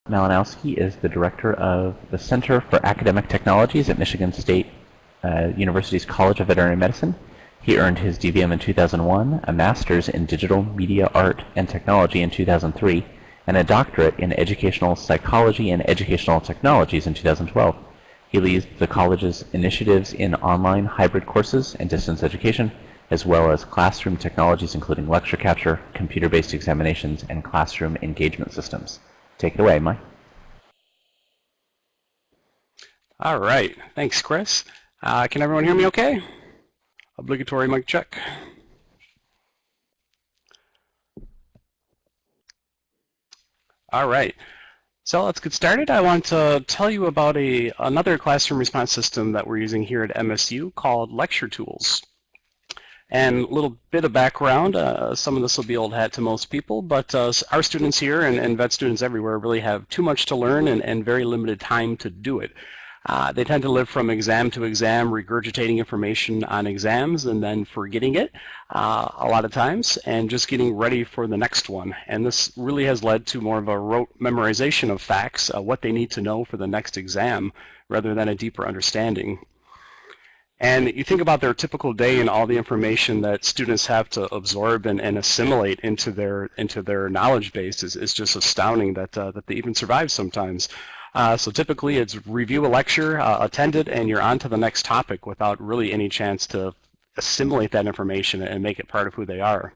Malinowski is the director of the Center for Academic Technologies at Michigan State University's College of Veterinary Medicine. He earned his DVM in 2001, a master's in digital media art and technology in 2003, and a doctorate in educational psychology and educational technologies in 2012. He leads the college's initiatives in online hybrid courses and distance education, as well as classroom technologies including lecture capture, computer-based examinations, and classroom engagement systems. Take it away, Mike. All right, thanks, Chris. Can everyone hear me okay? Obligatory mic check. All right, so let's get started. I want to tell you about another classroom response system that we're using here at MSU called Lecture Tools. And a little bit of background, some of this will be old hat to most people, but our students here and vet students everywhere really have too much to learn and very limited time to do it. They tend to live from exam to exam, regurgitating information on exams and then forgetting it a lot of times and just getting ready for the next one. And this really has led to more of a rote memorization of facts, what they need to know for the next exam, rather than a deeper understanding. And you think about their typical day and all the information that students have to absorb and assimilate into their knowledge base is just astounding that they even survive sometimes. So typically it's review a lecture, attend it, and you're on to the next topic without really any chance to assimilate that information and make it part of who they are.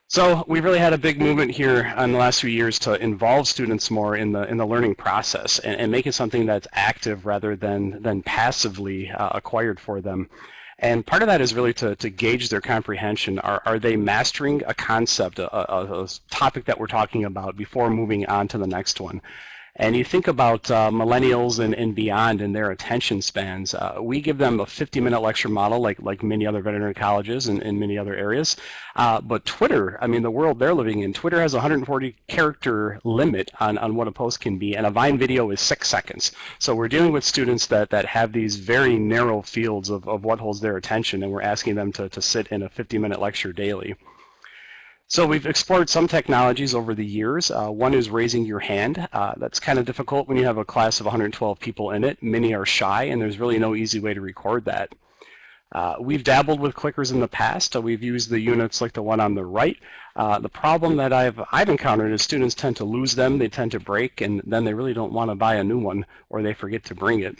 So we've really had a big movement here in the last few years to involve students more in the learning process and make it something that's active rather than passively acquired for them. And part of that is really to gauge their comprehension. Are they mastering a concept, a topic that we're talking about before moving on to the next one? And you think about millennials and beyond and their attention spans. We give them a 50-minute lecture model like many other veterinary colleges and many other areas. But Twitter, I mean, the world they're living in, Twitter has a 140-character limit on what a post can be, and a Vine video is 6 seconds. So we're dealing with students that have these very narrow fields of what holds their attention, and we're asking them to sit in a 50-minute lecture daily. So we've explored some technologies over the years. One is raising your hand. That's kind of difficult when you have a class of 112 people in it. Many are shy, and there's really no easy way to record that. We've dabbled with clickers in the past. We've used the units like the one on the right. The problem that I've encountered is students tend to lose them, they tend to break, and then they really don't want to buy a new one, or they forget to bring it.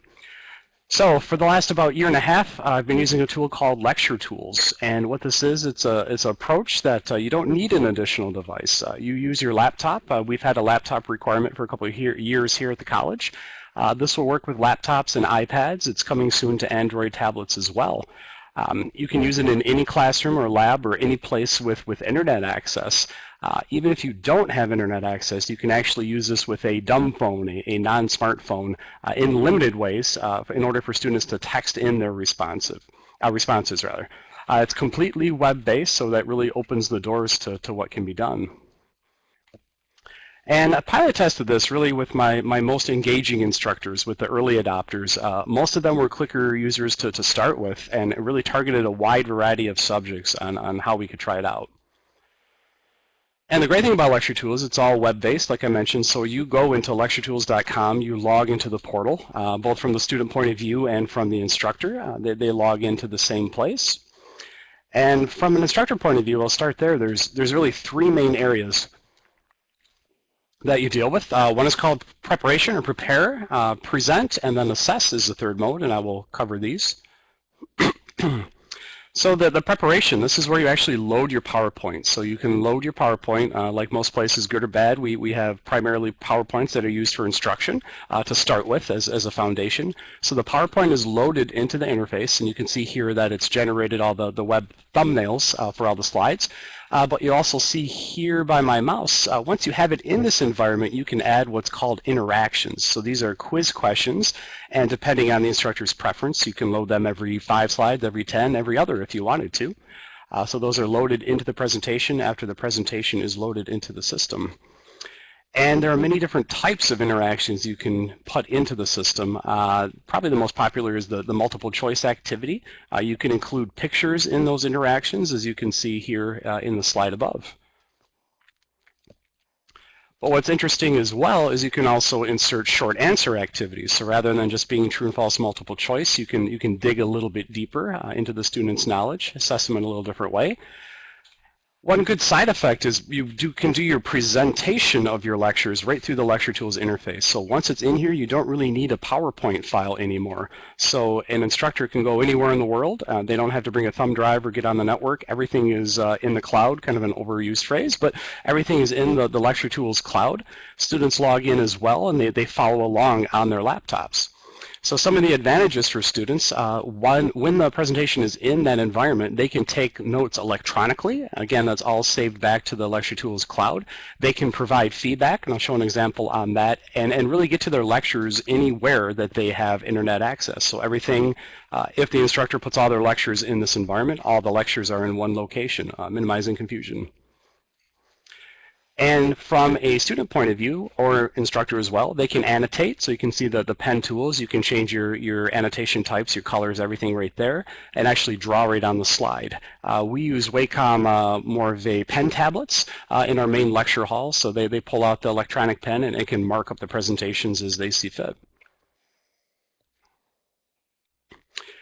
So for the last about year and a half, I've been using a tool called Lecture Tools. And what this is, it's an approach that you don't need an additional device. You use your laptop. We've had a laptop requirement for a couple of years here at the college. This will work with laptops and iPads. It's coming soon to Android tablets as well. You can use it in any classroom or lab or any place with internet access. Even if you don't have internet access, you can actually use this with a dumb phone, a non-smartphone, in limited ways in order for students to text in their responses. It's completely web-based, so that really opens the doors to what can be done. And I pilot tested this really with my most engaging instructors, with the early adopters. Most of them were clicker users to start with, and it really targeted a wide variety of subjects on how we could try it out. And the great thing about Lecture Tools, it's all web-based, like I mentioned. So you go into lecturetools.com, you log into the portal, both from the student point of view and from the instructor. They log into the same place. And from an instructor point of view, I'll start there. There's really 3 main areas that you deal with. One is called preparation or prepare, present, and then assess is the third mode, and I will cover these. So the preparation, this is where you actually load your PowerPoint. So you can load your PowerPoint, like most places, good or bad. We have primarily PowerPoints that are used for instruction to start with as a foundation. So the PowerPoint is loaded into the interface, and you can see here that it's generated all the web thumbnails for all the slides. But you also see here by my mouse, once you have it in this environment, you can add what's called interactions. So these are quiz questions, and depending on the instructor's preference, you can load them every 5 slides, every 10, every other if you wanted to. So those are loaded into the presentation after the presentation is loaded into the system. And there are many different types of interactions you can put into the system. Probably the most popular is the multiple choice activity. You can include pictures in those interactions, as you can see here in the slide above. But what's interesting as well is you can also insert short answer activities. So rather than just being true and false multiple choice, you can dig a little bit deeper into the student's knowledge, assess them in a little different way. One good side effect is you can do your presentation of your lectures right through the Lecture Tools interface. So once it's in here, you don't really need a PowerPoint file anymore. So an instructor can go anywhere in the world. They don't have to bring a thumb drive or get on the network. Everything is in the cloud, kind of an overused phrase, but everything is in the Lecture Tools cloud. Students log in as well, and they follow along on their laptops. So some of the advantages for students, when the presentation is in that environment, they can take notes electronically. Again, that's all saved back to the Lecture Tools cloud. They can provide feedback, and I'll show an example on that, and really get to their lectures anywhere that they have internet access. So everything, if the instructor puts all their lectures in this environment, all the lectures are in one location, minimizing confusion. And from a student point of view, or instructor as well, they can annotate. So you can see the pen tools. You can change your annotation types, your colors, everything right there, and actually draw right on the slide. We use Wacom more of a pen tablets in our main lecture hall. So they pull out the electronic pen and it can mark up the presentations as they see fit.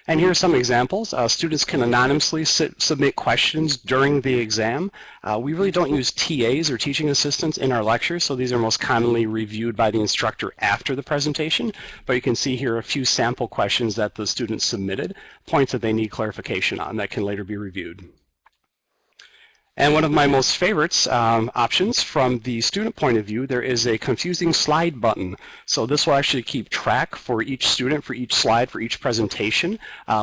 And here are some examples. Students can anonymously submit questions during the exam. We really don't use TAs or teaching assistants in our lectures, so these are most commonly reviewed by the instructor after the presentation. But you can see here a few sample questions that the students submitted, points that they need clarification on that can later be reviewed. And one of my most favorites options from the student point of view, there is a confusing slide button. So this will actually keep track for each student, for each slide, for each presentation,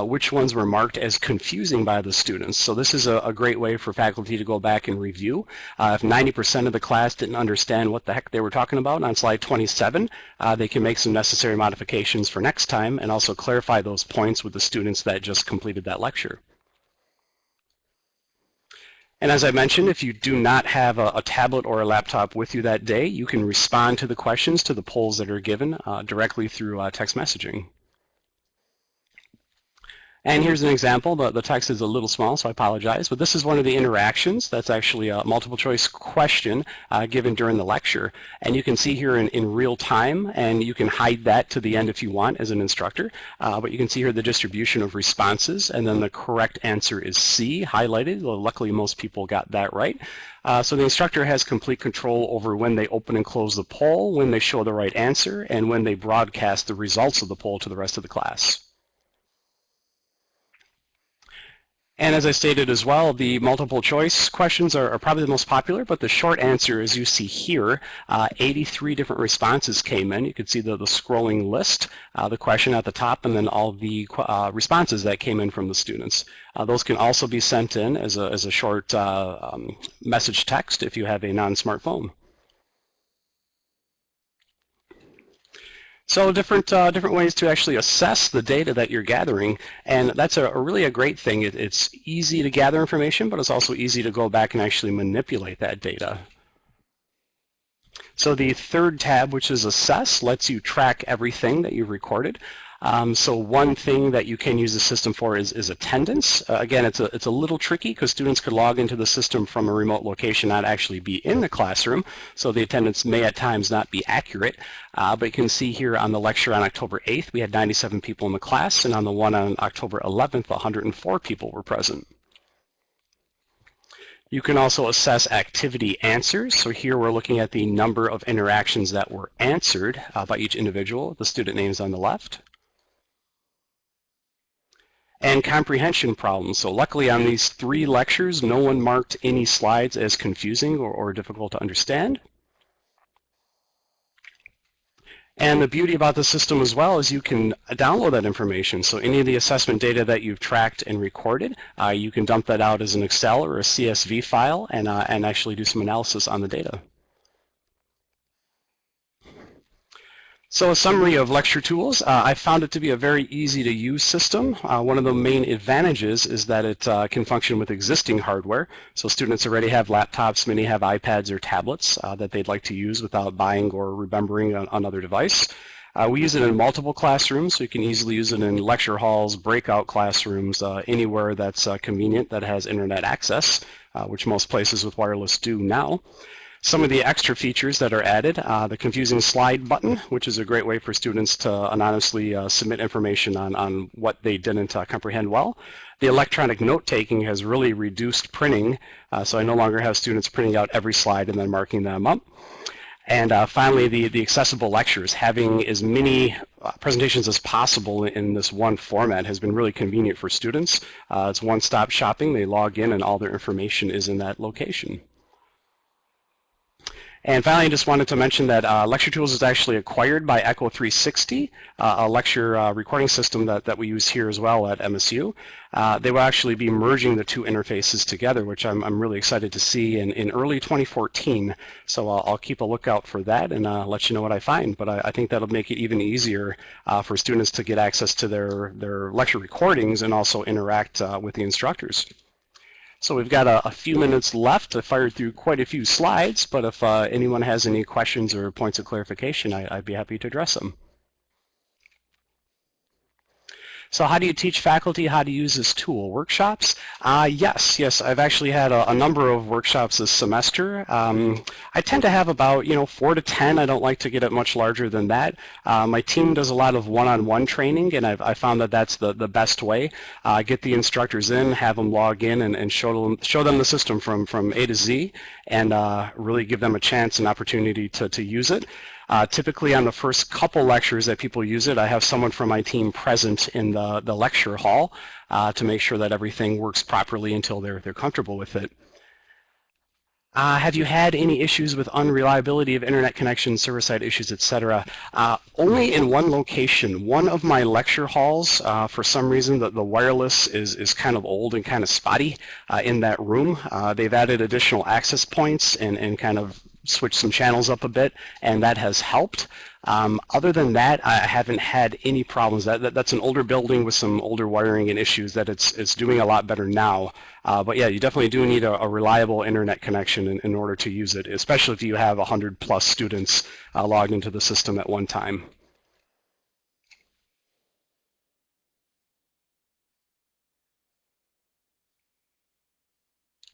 which ones were marked as confusing by the students. So this is a great way for faculty to go back and review. If 90% of the class didn't understand what the heck they were talking about on slide 27, they can make some necessary modifications for next time and also clarify those points with the students that just completed that lecture. And as I mentioned, if you do not have a tablet or a laptop with you that day, you can respond to the questions, to the polls that are given directly through text messaging. And here's an example. The text is a little small, so I apologize, but this is one of the interactions. That's actually a multiple choice question given during the lecture. And you can see here in real time, and you can hide that to the end if you want as an instructor, but you can see here the distribution of responses, and then the correct answer is C, highlighted. Well, luckily most people got that right. So the instructor has complete control over when they open and close the poll, when they show the right answer, and when they broadcast the results of the poll to the rest of the class. And as I stated as well, the multiple choice questions are probably the most popular, but the short answer, as you see here, 83 different responses came in. You can see the scrolling list, the question at the top, and then all the responses that came in from the students. Those can also be sent in as a short message text if you have a non-smartphone. So different ways to actually assess the data that you're gathering, and that's really a great thing. It's easy to gather information, but it's also easy to go back and actually manipulate that data. So the third tab, which is Assess, lets you track everything that you've recorded. So one thing that you can use the system for is attendance. Again, it's a little tricky because students could log into the system from a remote location, not actually be in the classroom, so the attendance may at times not be accurate. But you can see here on the lecture on October 8th, we had 97 people in the class, and on the one on October 11th, 104 people were present. You can also assess activity answers. So here we're looking at the number of interactions that were answered by each individual. The student names on the left. And comprehension problems. So luckily on these 3 lectures, no one marked any slides as confusing or difficult to understand. And the beauty about the system as well is you can download that information. So any of the assessment data that you've tracked and recorded, you can dump that out as an Excel or a CSV file and actually do some analysis on the data. So a summary of lecture tools. I found it to be a very easy to use system. One of the main advantages is that it can function with existing hardware. So students already have laptops, many have iPads or tablets that they'd like to use without buying or remembering another device. We use it in multiple classrooms, so you can easily use it in lecture halls, breakout classrooms, anywhere that's convenient that has internet access, which most places with wireless do now. Some of the extra features that are added, the confusing slide button, which is a great way for students to anonymously submit information on what they didn't comprehend well. The electronic note-taking has really reduced printing, so I no longer have students printing out every slide and then marking them up. And finally, the accessible lectures. Having as many presentations as possible in this one format has been really convenient for students. It's one-stop shopping. They log in and all their information is in that location. And finally, I just wanted to mention that Lecture Tools is actually acquired by Echo 360, a lecture recording system that we use here as well at MSU. They will actually be merging the two interfaces together, which I'm really excited to see in early 2014. So I'll keep a lookout for that and let you know what I find. But I think that'll make it even easier for students to get access to their lecture recordings and also interact with the instructors. So we've got a few minutes left. I fired through quite a few slides, but if anyone has any questions or points of clarification, I'd be happy to address them. So how do you teach faculty how to use this tool? Workshops? Yes, I've actually had a number of workshops this semester. I tend to have about 4 to 10. I don't like to get it much larger than that. My team does a lot of one-on-one training, and I found that that's the best way. Get the instructors in, have them log in, and show them the system from A to Z, and really give them a chance and opportunity to use it. Typically on the first couple lectures that people use it, I have someone from my team present in the lecture hall to make sure that everything works properly until they're comfortable with it. Have you had any issues with unreliability of internet connection, server-side issues, etc.? Only in one location. One of my lecture halls, for some reason, the wireless is kind of old and kind of spotty in that room. They've added additional access points and kind of switched some channels up a bit, and that has helped. Other than that, I haven't had any problems. That's an older building with some older wiring and issues that it's doing a lot better now. But yeah, you definitely do need a reliable internet connection in order to use it, especially if you have 100+ students logged into the system at one time.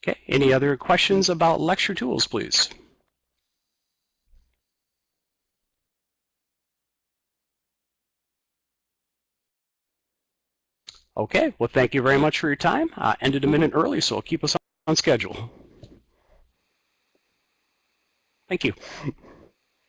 Okay, any other questions about lecture tools, please? Okay, well, thank you very much for your time. Ended a minute early, so it'll keep us on schedule. Thank you.